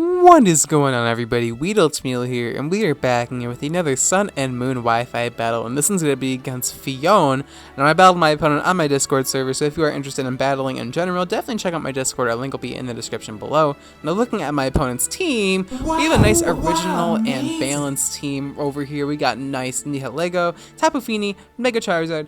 What is going on, everybody? Weedletwineedle here, and we are back here with another Sun and Moon Wi-Fi battle, and this one's going to be against Fionne. Now, I battled my opponent on my Discord server, so if you are interested in battling in general, definitely check out my Discord. Our link will be in the description below. Now, looking at my opponent's team, we have a nice original and balanced team over here. We got nice Nihilego, Tapu Fini, Mega Charizard,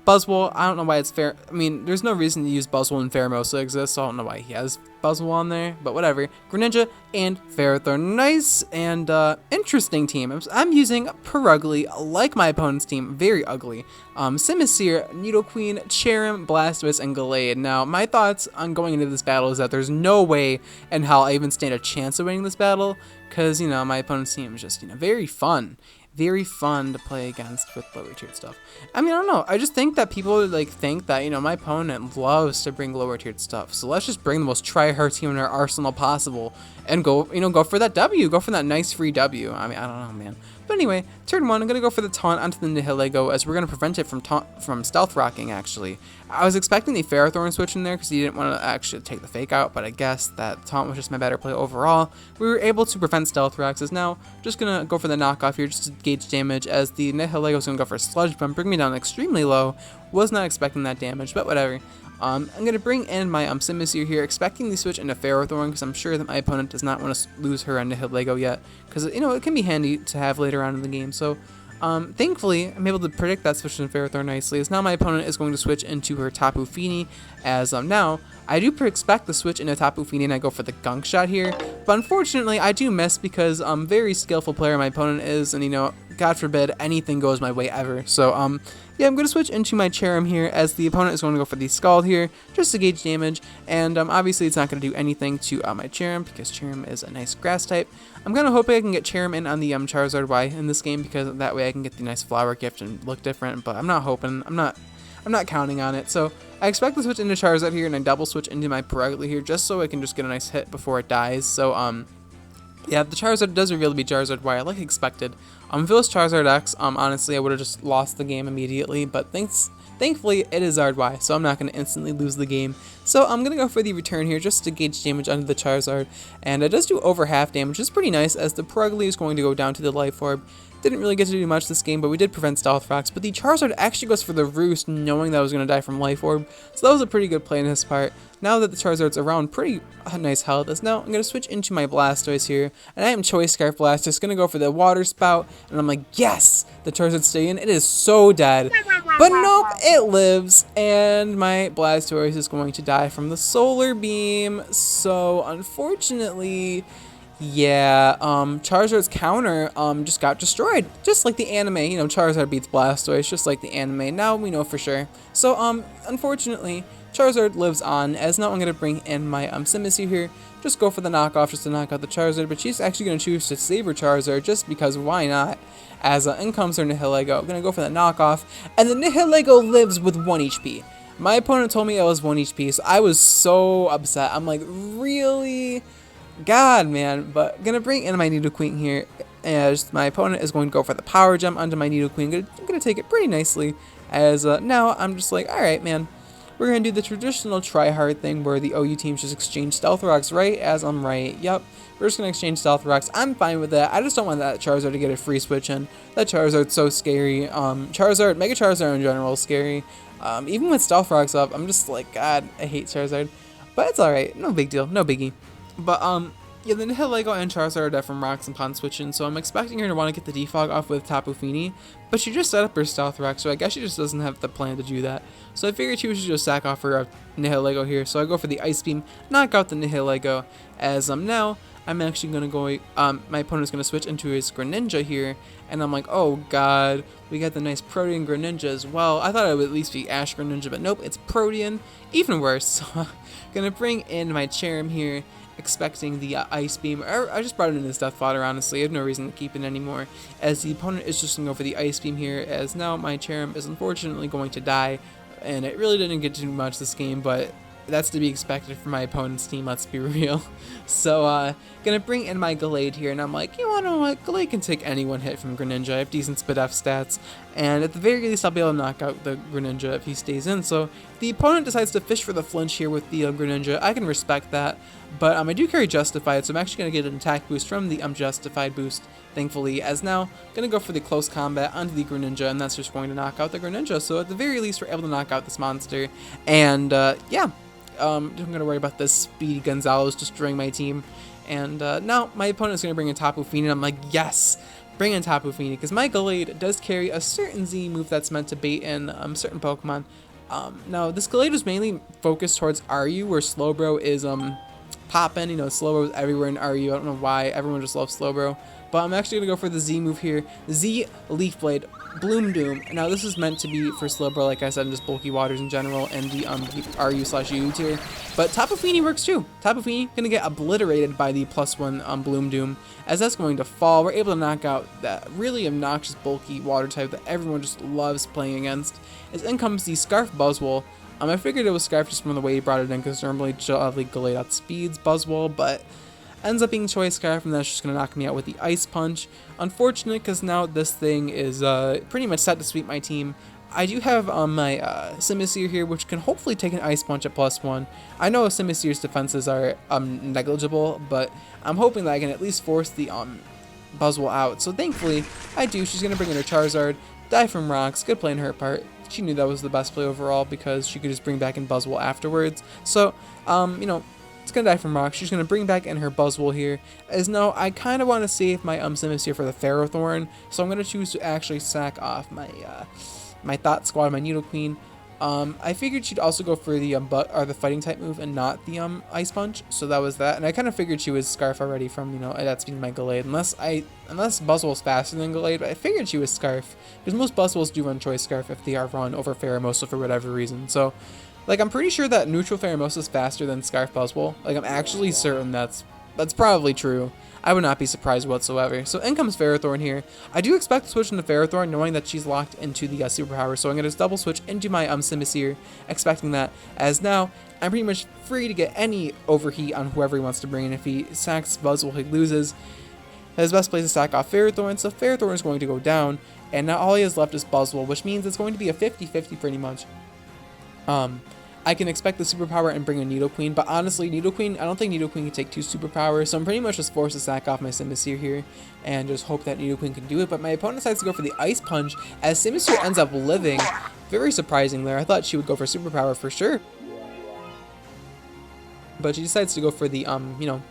Buzzwole. I don't know why it's fair. I mean, there's no reason to use Buzzwole and Pheromosa exists, so I don't know why he has Buzzwole on there, but whatever. Greninja and Ferrothorn. Nice and interesting team. I'm using Perugly, like my opponent's team, very ugly. Simisear, Nidoqueen, Cherrim, Blastoise, and Gallade. Now, my thoughts on going into this battle is that there's no way in hell I even stand a chance of winning this battle, because, you know, my opponent's team is just, very fun. Very fun to play against with lower tiered stuff. I mean, I don't know. I just think that people think that, my opponent loves to bring lower tiered stuff. So let's just bring the most try-hard team in our arsenal possible and go, go for that W. Go for that nice free W. I mean, I don't know, man. But anyway, turn one, I'm going to go for the taunt onto the Nihilego, as we're going to prevent it from stealth rocking, actually. I was expecting the Ferrothorn switch in there because he didn't want to actually take the fake out, but I guess that taunt was just my better play overall. We were able to prevent stealth rocks, as now just going to go for the knockoff here just to gauge damage, as the Nihilego is going to go for a Sludge Bomb, bring me down extremely low. Was not expecting that damage, but whatever. I'm going to bring in my Simisear here, expecting the switch into Ferrothorn, because I'm sure that my opponent does not want to lose her on Nihilego yet, because, it can be handy to have later on in the game. So, thankfully, I'm able to predict that switch into Ferrothorn nicely, as now my opponent is going to switch into her Tapu Fini, as now, I do expect the switch into Tapu Fini, and I go for the Gunk Shot here, but unfortunately, I do miss, because very skillful player my opponent is, and, God forbid anything goes my way ever. So, yeah, I'm going to switch into my Cherrim here, as the opponent is going to go for the Scald here, just to gauge damage, and obviously it's not going to do anything to my Cherrim, because Cherrim is a nice grass type. I'm kind of hoping I can get Cherrim in on the Charizard Y in this game, because that way I can get the nice flower gift and look different, but I'm not hoping, I'm not counting on it. So I expect to switch into Charizard here, and I double switch into my Perugly here, just so I can just get a nice hit before it dies. So, yeah, the Charizard does reveal to be Charizard Y, like expected. If it was Charizard X, honestly, I would have just lost the game immediately, but thankfully, it is Zard Y, so I'm not going to instantly lose the game. So I'm going to go for the return here, just to gauge damage onto the Charizard, and it does do over half damage, which is pretty nice, as the Perugly is going to go down to the Life Orb. Didn't really get to do much this game, but we did prevent Stealth Rocks, but the Charizard actually goes for the Roost, knowing that I was going to die from Life Orb, so that was a pretty good play on his part. Now that the Charizard's around pretty nice health, as now I'm going to switch into my Blastoise here, and I am Choice Scarf Blastoise, going to go for the Water Spout, and I'm like, yes! The Charizard stay in, it is so dead, but nope, it lives, and my Blastoise is going to die from the Solar Beam, so unfortunately, yeah, Charizard's counter, just got destroyed, just like the anime. Charizard beats Blastoise, just like the anime, now we know for sure. So, unfortunately, Charizard lives on, as now I'm going to bring in my, Simisear here, just go for the knockoff just to knock out the Charizard, but she's actually going to choose to save her Charizard, just because why not, as, in comes her Nihilego. I'm going to go for the knockoff, and the Nihilego lives with 1 HP. My opponent told me it was 1 HP, so I was so upset. I'm like, really? God, man. But gonna bring in my Nidoqueen here, as my opponent is going to go for the Power Gem onto my Nidoqueen. Gonna take it pretty nicely, as now I'm just like, alright, man. We're gonna do the traditional try-hard thing where the OU teams just exchange Stealth Rocks, right? As I'm right. Yep. We're just gonna exchange Stealth Rocks. I'm fine with that. I just don't want that Charizard to get a free switch in. That Charizard's so scary. Mega Charizard in general is scary. Even with Stealth Rocks up, I'm just like, God, I hate Charizard. But it's alright. No big deal. No biggie. But, yeah, the Nihilego and Charizard are dead from rocks and pond switching, so I'm expecting her to want to get the defog off with Tapu Fini, but she just set up her Stealth Rock, so I guess she just doesn't have the plan to do that. So I figured she should just sack off her Nihilego here, so I go for the Ice Beam, knock out the Nihilego, as now I'm actually going to go, my opponent's going to switch into his Greninja here, and I'm like, oh god, we got the nice Protean Greninja as well. I thought it would at least be Ash Greninja, but nope, it's Protean, even worse. So I'm going to bring in my Cherrim here, expecting the Ice Beam. I just brought it in as Death Fodder, honestly. I have no reason to keep it anymore, as the opponent is just going to go for the Ice Beam here, as now my Cherrim is unfortunately going to die, and it really didn't get too much this game, but that's to be expected from my opponent's team, let's be real. So, gonna bring in my Gallade here, and I'm like, you know what, Gallade can take any one hit from Greninja. I have decent Spidef stats, and at the very least I'll be able to knock out the Greninja if he stays in. So if the opponent decides to fish for the flinch here with the Greninja, I can respect that, but I do carry Justified, so I'm actually going to get an attack boost from the Justified boost, thankfully, as now I'm going to go for the close combat onto the Greninja, and that's just going to knock out the Greninja. So at the very least we're able to knock out this monster, and yeah, I'm going to worry about this speedy Gonzalez destroying my team. And now my opponent is going to bring in Tapu Fini, and I'm like, yes, bring in Tapu Fini, because my Gallade does carry a certain Z move that's meant to bait in certain Pokemon. Now, this Gallade was mainly focused towards RU, where Slowbro is poppin'. You know, Slowbro is everywhere in RU. I don't know why, everyone just loves Slowbro. But I'm actually going to go for the Z move here. Z Leaf Blade, Bloom Doom. Now, this is meant to be for Slowbro, like I said, and just bulky waters in general, and the RU/UU tier. But Tapu Fini works too. Tapu Fini going to get obliterated by the +1 Bloom Doom, as that's going to fall. We're able to knock out that really obnoxious bulky water type that everyone just loves playing against. As in comes the Scarf Buzzwole. I figured it was Scarf just from the way he brought it in, because normally Gallade outspeeds Buzzwole, but ends up being Choice Scarf, and that's just going to knock me out with the Ice Punch. Unfortunate, because now this thing is pretty much set to sweep my team. I do have my Simisear here, which can hopefully take an Ice Punch at +1. I know Simisear's defenses are negligible, but I'm hoping that I can at least force the Buzzwole out. So thankfully, I do. She's going to bring in her Charizard, die from rocks, good play on her part. She knew that was the best play overall, because she could just bring back in Buzzwole afterwards. So, you know, it's going to die from rocks. She's going to bring back in her Buzzwole here. As no, I kind of want to save my Simisear for the Ferrothorn, so I'm going to choose to actually sack off my my Thought Squad, my Nidoqueen. I figured she'd also go for the the Fighting type move and not the Ice Punch, so that was that. And I kind of figured she was Scarf already from, you know, that's being my Gallade, unless Buzzwole's faster than Gallade. But I figured she was Scarf, because most Buzzwoles do run Choice Scarf if they are run over Pheromosa for whatever reason. So, like, I'm pretty sure that neutral Pheromosa is faster than Scarf Buzzwole. Like, I'm actually certain that's probably true. I would not be surprised whatsoever. So in comes Ferrothorn here. I do expect to switch into Ferrothorn, knowing that she's locked into the superpower. So I'm going to double switch into my Simisear, expecting that. As now, I'm pretty much free to get any overheat on whoever he wants to bring in. If he sacks Buzzwole, he loses. His best play is to sack off Ferrothorn, so Ferrothorn is going to go down. And now all he has left is Buzzwole, which means it's going to be a 50-50 pretty much. I can expect the superpower and bring a Nidoqueen, but honestly, I don't think Nidoqueen can take 2 superpowers, so I'm pretty much just forced to sack off my Simisear here, and just hope that Nidoqueen can do it. But my opponent decides to go for the Ice Punch, as Simisear ends up living. Very surprising there. I thought she would go for superpower for sure, but she decides to go for the, you know,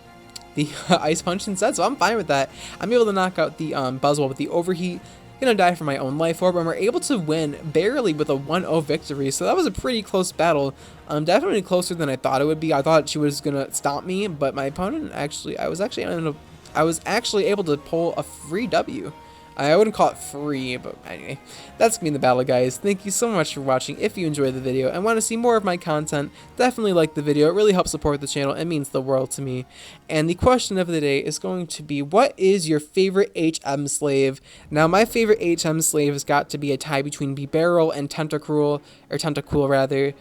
the Ice Punch instead, so I'm fine with that. I'm able to knock out the Buzzwole with the Overheat. Gonna die for my own life orb, and we're able to win barely with a 1-0 victory, so that was a pretty close battle. Definitely closer than I thought it would be. I thought she was gonna stop me, but my opponent I was actually able to pull a free W. I wouldn't call it free, but anyway, that's me in the battle, guys. Thank you so much for watching. If you enjoyed the video and want to see more of my content, definitely like the video. It really helps support the channel. It means the world to me. And the question of the day is going to be, what is your favorite HM slave? Now, my favorite HM slave has got to be a tie between Bibarel and Tentacruel, or Tentacool rather.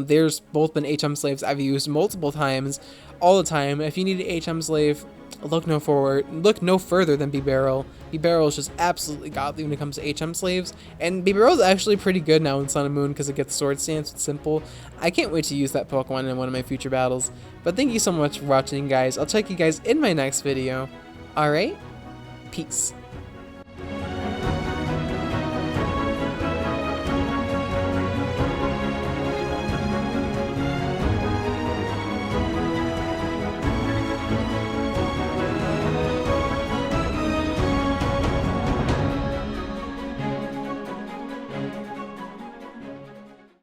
There's both been HM slaves I've used multiple times, all the time. If you need an HM slave, look no further than Bibarel. Bibarel is just absolutely godly when it comes to HM slaves, and Bibarel is actually pretty good now in Sun and Moon because it gets Sword Stance with Simple. I can't wait to use that Pokemon in one of my future battles. But thank you so much for watching, guys. I'll check you guys in my next video. Alright, peace.